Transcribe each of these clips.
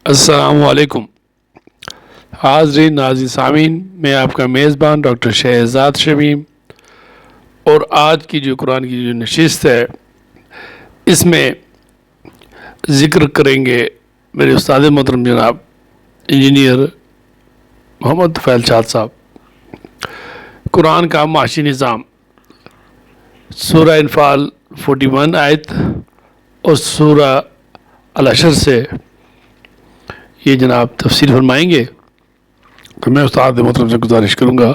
السلام علیکم حاضرین ناظرین سامعین، میں آپ کا میزبان ڈاکٹر شہزاد شمیم، اور آج کی جو قرآن کی جو نشست ہے اس میں ذکر کریں گے میرے استاد محترم جناب انجینئر محمد طفیل شاد صاحب، قرآن کا معاشی نظام، سورہ انفال 41 آیت اور سورہ الحشر سے یہ جناب تفسیر فرمائیں گے۔ تو میں استاد محترم سے گزارش کروں گا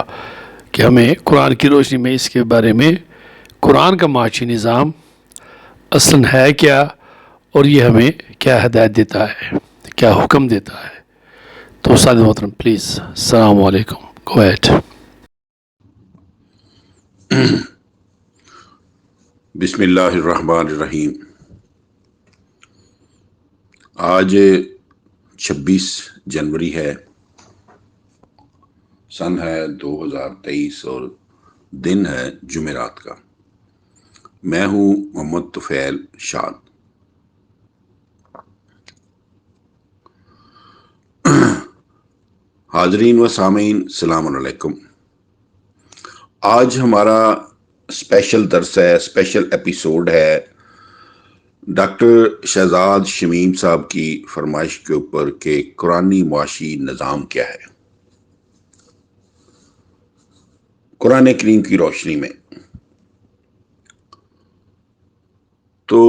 کہ ہمیں قرآن کی روشنی میں اس کے بارے میں قرآن کا معاشی نظام اصلاً ہے کیا، اور یہ ہمیں کیا ہدایت دیتا ہے، کیا حکم دیتا ہے۔ تو استاد محترم پلیز، السلام علیکم، گو ایٹ۔ بسم اللہ الرحمن الرحیم۔ آج 26 جنوری ہے، سن ہے 2023 اور دن ہے جمعرات کا۔ میں ہوں محمد طفیل شاد۔ حاضرین و سامعین السلام علیکم۔ آج ہمارا اسپیشل درس ہے، اسپیشل ایپیسوڈ ہے ڈاکٹر شہزاد شمیم صاحب کی فرمائش کے اوپر کہ قرآنی معاشی نظام کیا ہے قرآن کریم کی روشنی میں۔ تو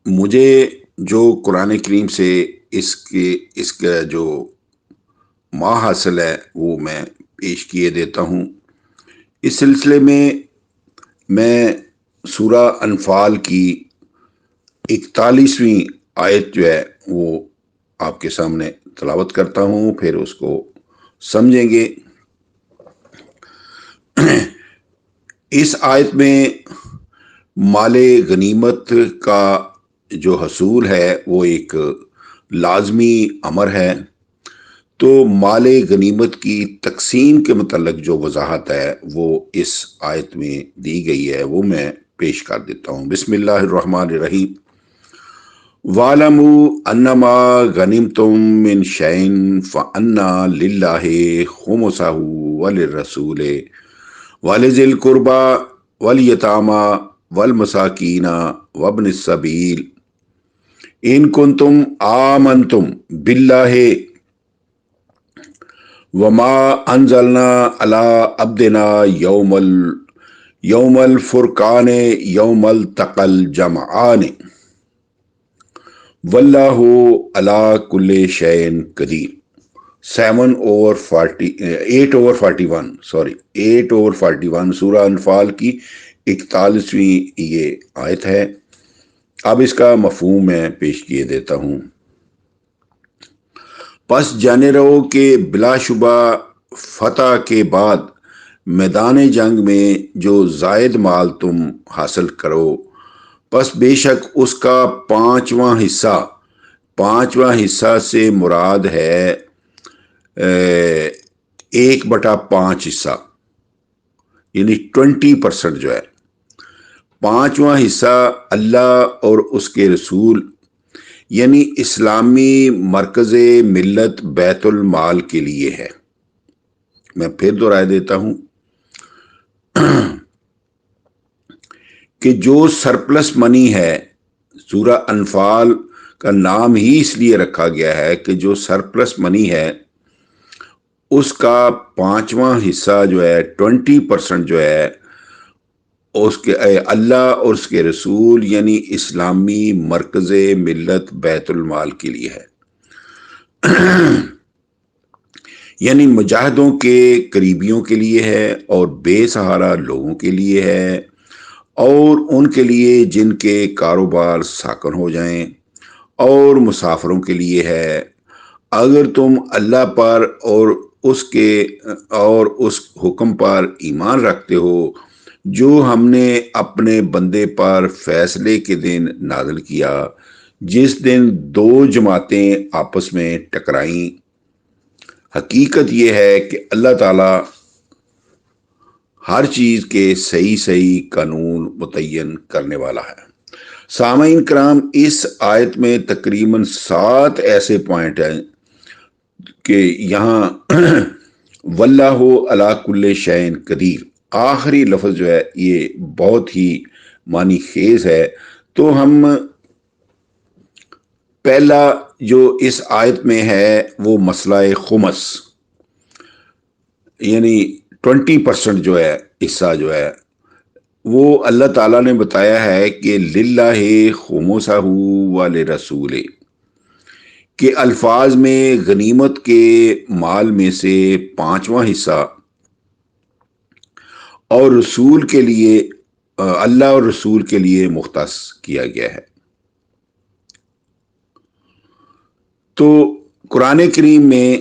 مجھے جو قرآن کریم سے اس کا جو ماہ حاصل ہے وہ میں پیش کیے دیتا ہوں۔ اس سلسلے میں سورہ انفال کی 41ویں آیت جو ہے وہ آپ کے سامنے تلاوت کرتا ہوں، پھر اس کو سمجھیں گے۔ اس آیت میں مال غنیمت کا جو حصول ہے وہ ایک لازمی امر ہے۔ تو مال غنیمت کی تقسیم کے متعلق جو وضاحت ہے وہ اس آیت میں دی گئی ہے، وہ میں پیش کر دیتا ہوں۔ بسم اللہ الرحمن الرحیم۔ وَاعْلَمُوا أَنَّمَا غَنِمْتُم مِّن شَيْءٍ فَأَنَّ لِلَّهِ خُمُسَهُ وَلِلرَّسُولِ وَلِذِي الْقُرْبَى وَالْيَتَامَى وَالْمَسَاكِينِ وَابْنِ السَّبِيلِ إِن كُنتُمْ آمَنتُم بِاللَّهِ وَمَا أَنزَلْنَا عَلَىٰ عَبْدِنَا يَوْمَ الْفُرْقَانِ يَوْمَ الْتَقَى الْجَمْعَانِ وَاللَّهُ عَلَىٰ كُلِّ شَيْءٍ قَدِيرٌ۔ 8/41 سورہ انفال کی 41ویں یہ آیت ہے۔ اب اس کا مفہوم میں پیش کیے دیتا ہوں۔ پس جانے رہو کہ بلا شبہ فتح کے بعد میدان جنگ میں جو زائد مال تم حاصل کرو، پس بے شک اس کا پانچواں حصہ سے مراد ہے 1/5 حصہ، یعنی 20% جو ہے۔ پانچواں حصہ اللہ اور اس کے رسول یعنی اسلامی مرکز ملت بیت المال کے لیے ہے۔ میں پھر دہرا دیتا ہوں کہ جو سرپلس منی ہے، سورہ انفال کا نام ہی اس لیے رکھا گیا ہے کہ جو سرپلس منی ہے اس کا پانچواں حصہ جو ہے 20% جو ہے اس کے اللہ اور اس کے رسول یعنی اسلامی مرکز ملت بیت المال کے لیے ہے، یعنی مجاہدوں کے قریبیوں کے لیے ہے، اور بے سہارا لوگوں کے لیے ہے، اور ان کے لیے جن کے کاروبار ساکن ہو جائیں، اور مسافروں کے لیے ہے۔ اگر تم اللہ پر اور اس حکم پر ایمان رکھتے ہو جو ہم نے اپنے بندے پر فیصلے کے دن نازل کیا، جس دن دو جماعتیں آپس میں ٹکرائیں۔ حقیقت یہ ہے کہ اللہ تعالی ہر چیز کے صحیح قانون متعین کرنے والا ہے۔ سامعین کرام، اس آیت میں تقریباً 7 ایسے پوائنٹ ہیں کہ یہاں واللہ علی کل شیء قدیر، آخری لفظ جو ہے یہ بہت ہی معنی خیز ہے۔ تو ہم پہلا جو اس آیت میں ہے وہ مسئلہ خمس، یعنی 20% جو ہے حصہ جو ہے وہ اللہ تعالیٰ نے بتایا ہے کہ للہ خمسہ ولرسولہ، کہ الفاظ میں غنیمت کے مال میں سے 5واں حصہ اور رسول کے لیے، اللہ اور رسول کے لیے مختص کیا گیا ہے۔ تو قرآن کریم میں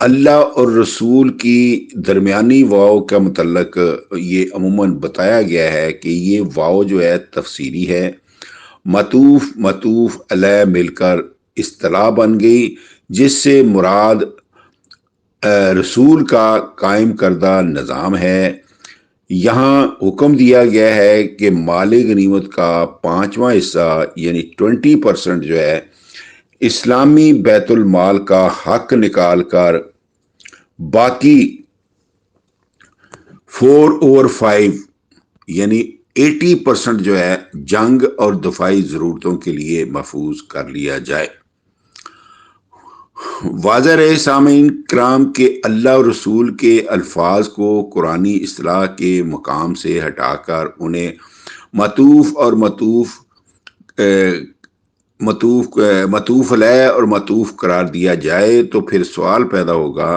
اللہ اور رسول کی درمیانی واو کا متعلق یہ عموماً بتایا گیا ہے کہ یہ واو جو ہے تفسیری ہے، مطوف علیہ مل کر اصطلاح بن گئی، جس سے مراد رسول کا قائم کردہ نظام ہے۔ یہاں حکم دیا گیا ہے کہ مال غنیمت کا 5واں حصہ یعنی 20% جو ہے اسلامی بیت المال کا حق نکال کر باقی 4/5 یعنی 80% جو ہے جنگ اور دفاعی ضرورتوں کے لیے محفوظ کر لیا جائے۔ واضح رہے سامعین کرام کہ اللہ اور رسول کے الفاظ کو قرآنی اصطلاح کے مقام سے ہٹا کر انہیں مطوف اور مطوف علیہ اور مطوف قرار دیا جائے تو پھر سوال پیدا ہوگا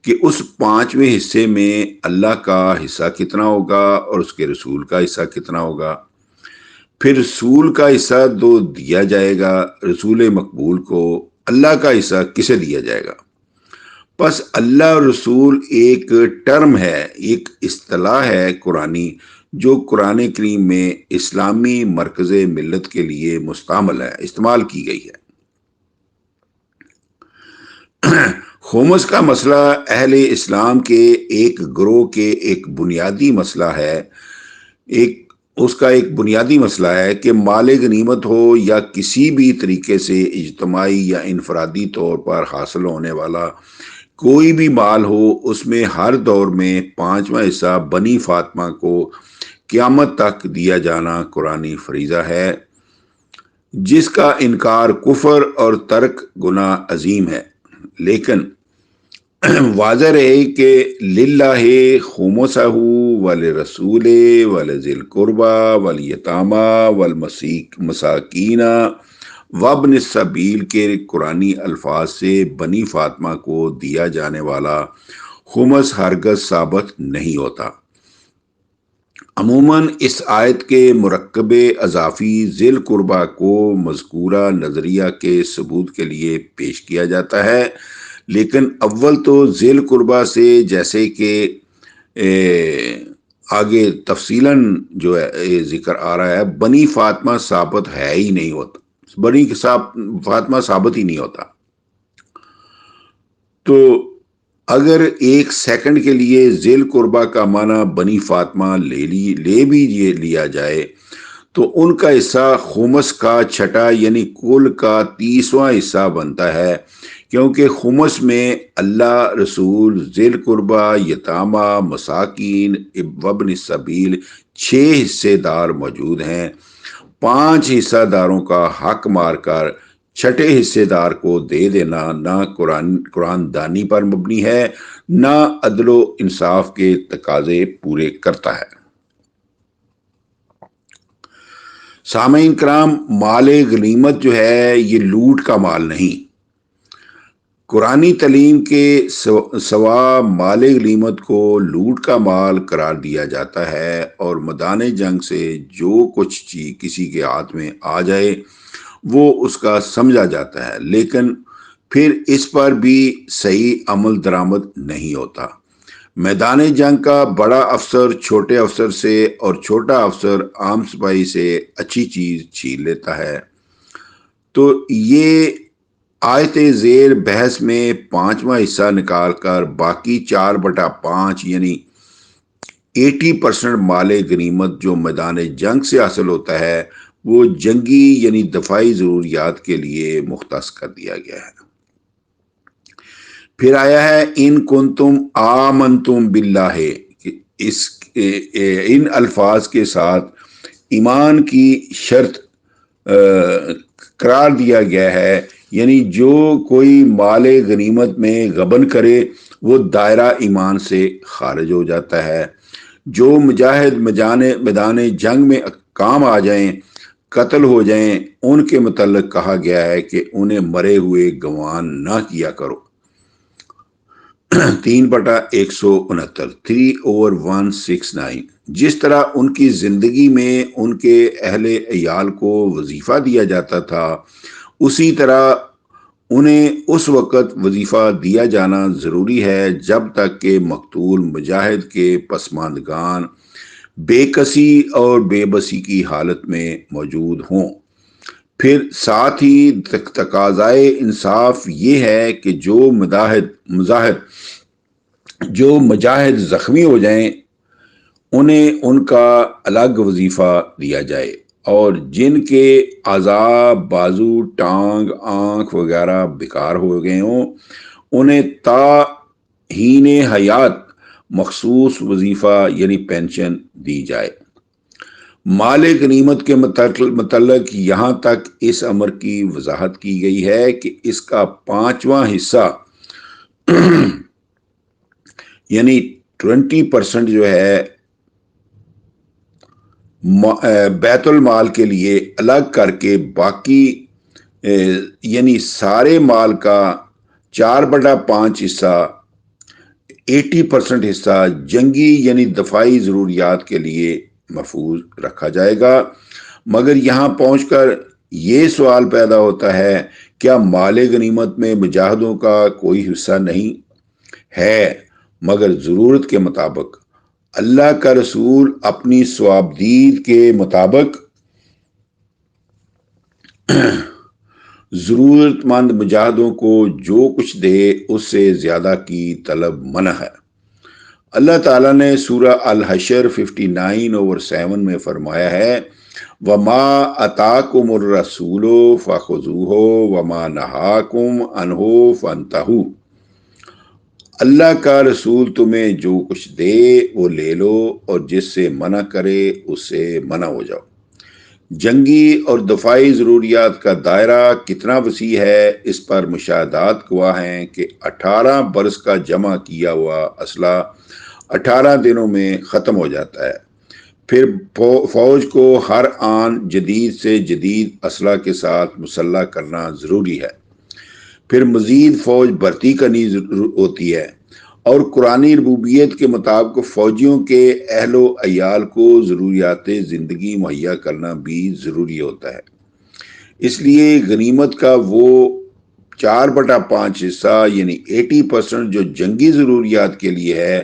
کہ اس 5ویں حصے میں اللہ کا حصہ کتنا ہوگا اور اس کے رسول کا حصہ کتنا ہوگا؟ پھر رسول کا حصہ جو دیا جائے گا رسول مقبول کو، اللہ کا حصہ کسے دیا جائے گا؟ پس اللہ اور رسول ایک ٹرم ہے، ایک اصطلاح ہے قرآنی، جو قرآن کریم میں اسلامی مرکز ملت کے لیے مستعمل ہے، استعمال کی گئی ہے۔ خمس کا مسئلہ اہل اسلام کے ایک گروہ کے ایک بنیادی مسئلہ ہے، اس کا ایک بنیادی مسئلہ ہے کہ مال غنیمت ہو یا کسی بھی طریقے سے اجتماعی یا انفرادی طور پر حاصل ہونے والا کوئی بھی مال ہو، اس میں ہر دور میں 5واں حصہ بنی فاطمہ کو قیامت تک دیا جانا قرآنی فریضہ ہے، جس کا انکار کفر اور ترک گناہ عظیم ہے۔ لیکن واضح رہے کہ للہ خمسہ ولرسول ولذی القربى والیتامى والمساکین وابن السبیل کے قرآنی الفاظ سے بنی فاطمہ کو دیا جانے والا خمس ہرگز ثابت نہیں ہوتا۔ عموماً اس آیت کے مرکب اضافی ذی القربہ کو مذکورہ نظریہ کے ثبوت کے لیے پیش کیا جاتا ہے، لیکن اول تو ذی القربہ سے جیسے کہ آگے تفصیلاً جو ہے ذکر آ رہا ہے، بنی فاطمہ ثابت ہے ہی نہیں ہوتا، بنی فاطمہ ثابت ہی نہیں ہوتا۔ تو اگر ایک سیکنڈ کے لیے ذی القربہ کا معنی بنی فاطمہ لے بھی لیا جائے تو ان کا حصہ خمس کا چھٹا یعنی کل کا 30واں حصہ بنتا ہے، کیونکہ خمس میں اللہ، رسول، ذی القربہ، یتامہ، مساکین، وابن السبیل 6 حصے دار موجود ہیں۔ 5 حصہ داروں کا حق مار کر چھٹے حصے دار کو دے دینا نہ قرآن دانی پر مبنی ہے، نہ عدل و انصاف کے تقاضے پورے کرتا ہے۔ سامعین کرام، مال غنیمت جو ہے یہ لوٹ کا مال نہیں۔ قرآنی تعلیم کے سوا مال غنیمت کو لوٹ کا مال قرار دیا جاتا ہے، اور میدان جنگ سے جو کچھ چیز کسی کے ہاتھ میں آ جائے وہ اس کا سمجھا جاتا ہے، لیکن پھر اس پر بھی صحیح عمل درآمد نہیں ہوتا۔ میدان جنگ کا بڑا افسر چھوٹے افسر سے اور چھوٹا افسر عام سپاہی سے اچھی چیز چھین لیتا ہے۔ تو یہ آیت زیر بحث میں 5واں حصہ نکال کر باقی 4/5 یعنی 80% مال غنیمت جو میدان جنگ سے حاصل ہوتا ہے وہ جنگی یعنی دفاعی ضروریات کے لیے مختص کر دیا گیا ہے۔ پھر آیا ہے ان کنتم آمنتم باللہ، اس ان الفاظ کے ساتھ ایمان کی شرط قرار دیا گیا ہے، یعنی جو کوئی مال غنیمت میں غبن کرے وہ دائرہ ایمان سے خارج ہو جاتا ہے۔ جو مجاہد میدان جنگ میں کام آ جائیں، قتل ہو جائیں، ان کے متعلق کہا گیا ہے کہ انہیں مرے ہوئے گمان نہ کیا کرو۔ 3/169 3/169۔ جس طرح ان کی زندگی میں ان کے اہل عیال کو وظیفہ دیا جاتا تھا، اسی طرح انہیں اس وقت وظیفہ دیا جانا ضروری ہے جب تک کہ مقتول مجاہد کے پسماندگان بے کسی اور بے بسی کی حالت میں موجود ہوں۔ پھر ساتھ ہی تقاضائے انصاف یہ ہے کہ جو مجاہد زخمی ہو جائیں انہیں ان کا الگ وظیفہ دیا جائے، اور جن کے اعضاء، بازو، ٹانگ، آنکھ وغیرہ بیکار ہو گئے ہوں انہیں تا ہین حیات مخصوص وظیفہ یعنی پینشن دی جائے۔ مال غنیمت کے متعلق یہاں تک اس امر کی وضاحت کی گئی ہے کہ اس کا 5واں حصہ یعنی 20% جو ہے بیت المال کے لیے الگ کر کے باقی یعنی سارے مال کا 4/5 حصہ 80% حصہ جنگی یعنی دفاعی ضروریات کے لیے محفوظ رکھا جائے گا۔ مگر یہاں پہنچ کر یہ سوال پیدا ہوتا ہے، کیا مال غنیمت میں مجاہدوں کا کوئی حصہ نہیں ہے؟ مگر ضرورت کے مطابق اللہ کا رسول اپنی ثوابدید کے مطابق ضرورت مند مجاہدوں کو جو کچھ دے اس سے زیادہ کی طلب منع ہے۔ اللہ تعالیٰ نے سورہ الحشر 59/7 میں فرمایا ہے، وَمَا أَتَاكُمُ الرَّسُولُ فَخُذُوهُ وَمَا نَهَاكُمْ عَنْهُ فَانْتَهُوا۔ اللہ کا رسول تمہیں جو کچھ دے وہ لے لو، اور جس سے منع کرے اس سے منع ہو جاؤ۔ جنگی اور دفاعی ضروریات کا دائرہ کتنا وسیع ہے اس پر مشاہدات گواہ ہیں کہ 18 برس کا جمع کیا ہوا اسلحہ 18 دنوں میں ختم ہو جاتا ہے۔ پھر فوج کو ہر آن جدید سے جدید اسلحہ کے ساتھ مسلح کرنا ضروری ہے۔ پھر مزید فوج بھرتی کرنی ہوتی ہے، اور قرآنی ربوبیت کے مطابق فوجیوں کے اہل و عیال کو ضروریات زندگی مہیا کرنا بھی ضروری ہوتا ہے۔ اس لیے غنیمت کا وہ 4/5 حصہ یعنی 80% جو جنگی ضروریات کے لیے ہے،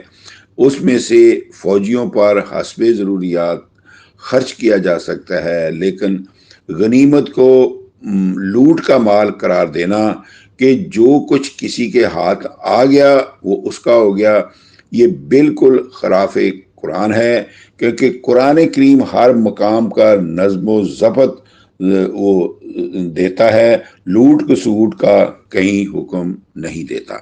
اس میں سے فوجیوں پر حسب ضروریات خرچ کیا جا سکتا ہے، لیکن غنیمت کو لوٹ کا مال قرار دینا کہ جو کچھ کسی کے ہاتھ آ گیا وہ اس کا ہو گیا، یہ بالکل خلاف قرآن ہے، کیونکہ قرآن کریم ہر مقام کا نظم و ضبط وہ دیتا ہے، لوٹ کسوٹ کا کہیں حکم نہیں دیتا۔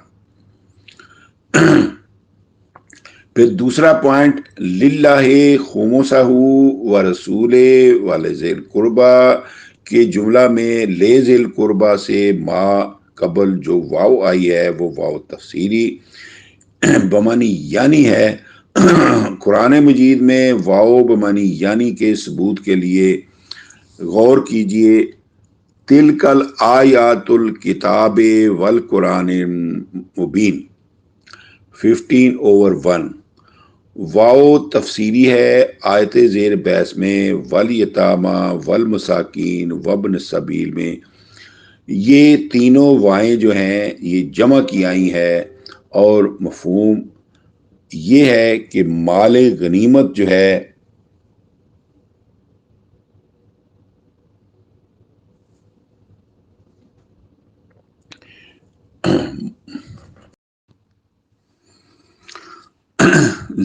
پھر دوسرا پوائنٹ، للہ خمسہ ورسول ولذی القربی کے جملہ میں لے ذی القربی سے ما قبل جو واو آئی ہے وہ واو تفسیری بمانی یعنی ہے۔ قرآن مجید میں واو بمانی یعنی کے ثبوت کے لیے غور کیجئے، تلک الآیات الکتاب والقرآن مبین 15/1۔ واو تفسیری ہے، آیت زیر بحث میں والیتاما والمساکین وابن السبیل میں یہ تینوں وائیں جو ہیں یہ جمع کی آئی ہے، اور مفہوم یہ ہے کہ مال غنیمت جو ہے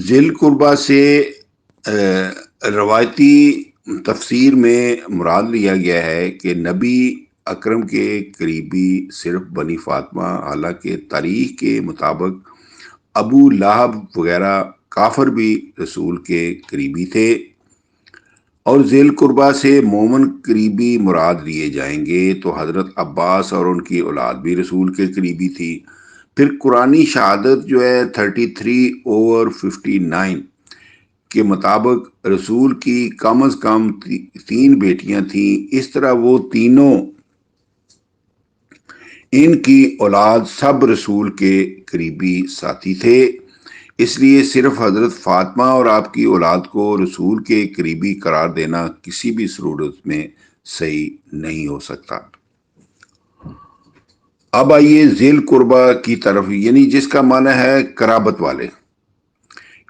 ذی القربہ سے روایتی تفسیر میں مراد لیا گیا ہے کہ نبی اکرم کے قریبی صرف بنی فاطمہ، حالانکہ تاریخ کے مطابق ابو لہب وغیرہ کافر بھی رسول کے قریبی تھے، اور ذیل قربہ سے مومن قریبی مراد لیے جائیں گے تو حضرت عباس اور ان کی اولاد بھی رسول کے قریبی تھی۔ پھر قرآنی شہادت جو ہے 33/59 کے مطابق رسول کی کم از کم 3 بیٹیاں تھیں۔ اس طرح وہ تینوں ان کی اولاد سب رسول کے قریبی ساتھی تھے، اس لیے صرف حضرت فاطمہ اور آپ کی اولاد کو رسول کے قریبی قرار دینا کسی بھی صورت میں صحیح نہیں ہو سکتا۔ اب آئیے ذیل قربہ کی طرف، یعنی جس کا معنی ہے قرابت والے۔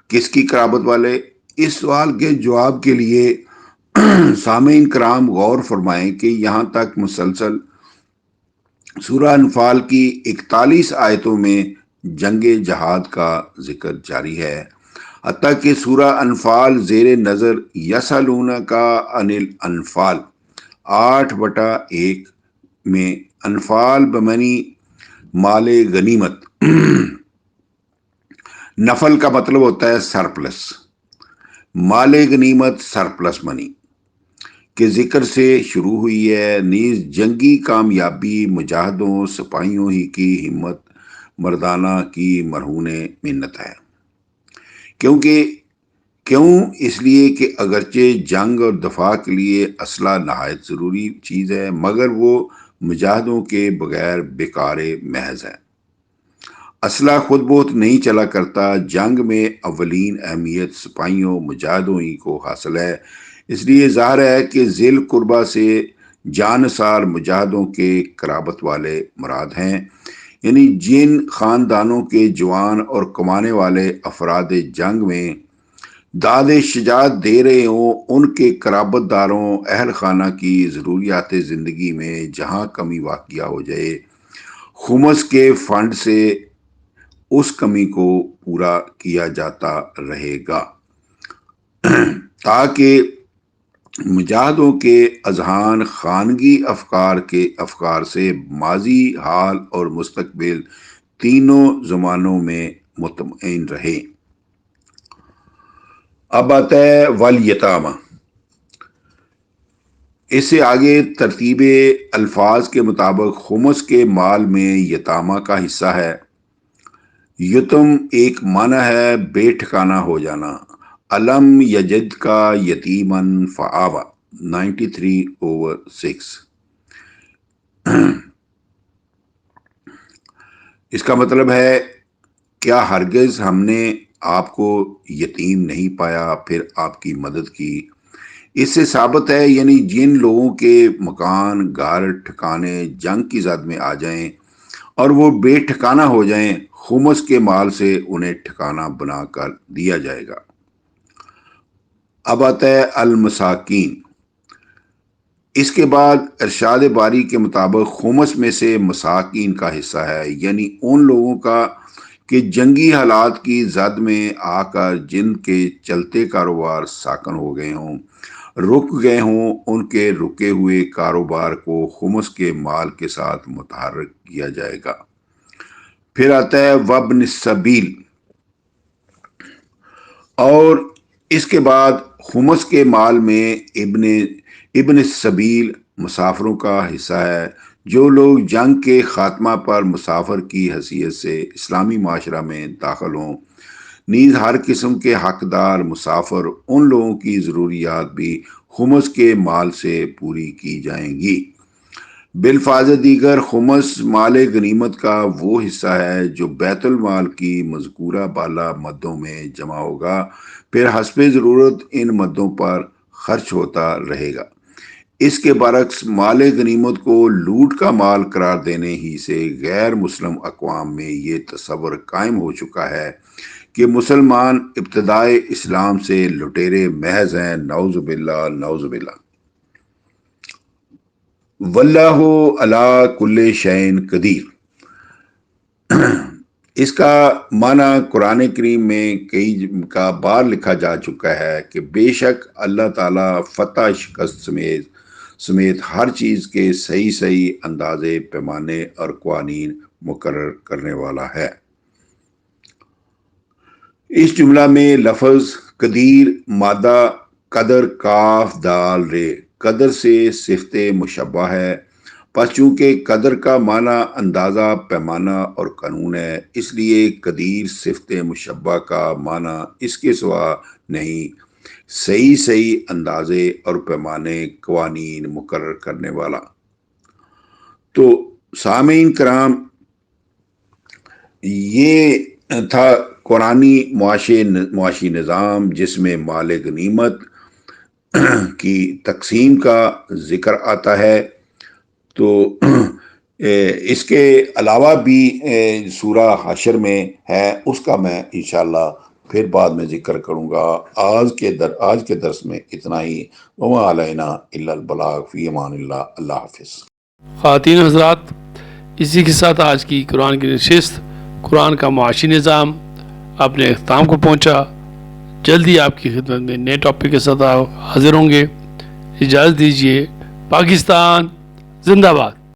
کس کی قرابت والے؟ اس سوال کے جواب کے لیے سامعین کرام غور فرمائیں کہ یہاں تک مسلسل سورہ انفال کی 41 آیتوں میں جنگ جہاد کا ذکر جاری ہے، حتیٰ کہ سورہ انفال زیر نظر یسألونک عن الانفال 8/1 میں انفال بمعنی مال غنیمت، نفل کا مطلب ہوتا ہے سرپلس، مال غنیمت سرپلس منی کے ذکر سے شروع ہوئی ہے۔ نیز جنگی کامیابی مجاہدوں سپاہیوں ہی کی ہمت مردانہ کی مرہون منت ہے۔ کیوں؟ اس لیے کہ اگرچہ جنگ اور دفاع کے لیے اسلحہ نہایت ضروری چیز ہے، مگر وہ مجاہدوں کے بغیر بیکار محض ہے۔ اسلحہ خود بہت نہیں چلا کرتا، جنگ میں اولین اہمیت سپاہیوں مجاہدوں ہی کو حاصل ہے۔ اس لیے ظاہر ہے کہ ذیل قربہ سے جانثار مجاہدوں کے قرابت والے مراد ہیں، یعنی جن خاندانوں کے جوان اور کمانے والے افراد جنگ میں داد شجاعت دے رہے ہوں، ان کے قرابت داروں اہل خانہ کی ضروریات زندگی میں جہاں کمی واقع ہو جائے، خمس کے فنڈ سے اس کمی کو پورا کیا جاتا رہے گا، تاکہ مجاہدوں کے اذہان خانگی افکار سے ماضی، حال اور مستقبل تینوں زمانوں میں مطمئن رہے۔ اب آتا ہے والیتامہ۔ اس سے آگے ترتیب الفاظ کے مطابق خمس کے مال میں یتامہ کا حصہ ہے۔ یتم ایک معنی ہے بے ٹھکانہ ہو جانا۔ علم یجد کا یتیمن فآویٰ 93/6۔ اس کا مطلب ہے کیا ہرگز ہم نے آپ کو یتیم نہیں پایا پھر آپ کی مدد کی۔ اس سے ثابت ہے یعنی جن لوگوں کے مکان گھر ٹھکانے جنگ کی زد میں آ جائیں اور وہ بے ٹھکانہ ہو جائیں، خمس کے مال سے انہیں ٹھکانہ بنا کر دیا جائے گا۔ اب آتا ہے المساکین۔ اس کے بعد ارشاد باری کے مطابق خمس میں سے مساکین کا حصہ ہے، یعنی ان لوگوں کا کہ جنگی حالات کی زد میں آ کر جن کے چلتے کاروبار ساکن ہو گئے ہوں، رک گئے ہوں، ان کے رکے ہوئے کاروبار کو خمس کے مال کے ساتھ متحرک کیا جائے گا۔ پھر آتا ہے وابن السبیل، اور اس کے بعد خمس کے مال میں ابن السبیل مسافروں کا حصہ ہے، جو لوگ جنگ کے خاتمہ پر مسافر کی حیثیت سے اسلامی معاشرہ میں داخل ہوں۔ نیز ہر قسم کے حقدار مسافر ان لوگوں کی ضروریات بھی خمس کے مال سے پوری کی جائیں گی۔ بالفاظ دیگر خمس مال غنیمت کا وہ حصہ ہے جو بیت المال کی مذکورہ بالا مدوں میں جمع ہوگا، پھر حسب ضرورت ان مدوں پر خرچ ہوتا رہے گا۔ اس کے برعکس مال غنیمت کو لوٹ کا مال قرار دینے ہی سے غیر مسلم اقوام میں یہ تصور قائم ہو چکا ہے کہ مسلمان ابتدائے اسلام سے لٹیرے محض ہیں، نعوذ باللہ نعوذ باللہ۔ واللہ علی کل شیء قدیر۔ اس کا معنی قرآن کریم میں کئی کا بار لکھا جا چکا ہے کہ بے شک اللہ تعالیٰ فتح شکست سمیت ہر چیز کے صحیح صحیح اندازے پیمانے اور قوانین مقرر کرنے والا ہے۔ اس جملہ میں لفظ قدیر مادہ قدر کاف دال رے قدر سے صفت مشبہ ہے، پس چونکہ قدر کا معنی اندازہ پیمانہ اور قانون ہے، اس لیے قدیر صفت مشبہ کا معنی اس کے سوا نہیں، صحیح صحیح اندازے اور پیمانے قوانین مقرر کرنے والا۔ تو سامعین کرام، یہ تھا قرآنی معاشی نظام جس میں مال غنیمت کی تقسیم کا ذکر آتا ہے۔ تو اس کے علاوہ بھی سورہ حشر میں ہے، اس کا میں انشاءاللہ پھر بعد میں ذکر کروں گا۔ آج کے درس میں اتنا ہی۔ وما علینا الا البلاغ، فی امان اللہ۔ اللہ حافظ۔ خواتین حضرات، اسی کے ساتھ آج کی قرآن کی نشست قرآن کا معاشی نظام اپنے اختتام کو پہنچا۔ جلدی آپ کی خدمت میں نئے ٹاپک کے ساتھ حاضر ہوں گے۔ اجازت دیجیے۔ پاکستان زندہ باد۔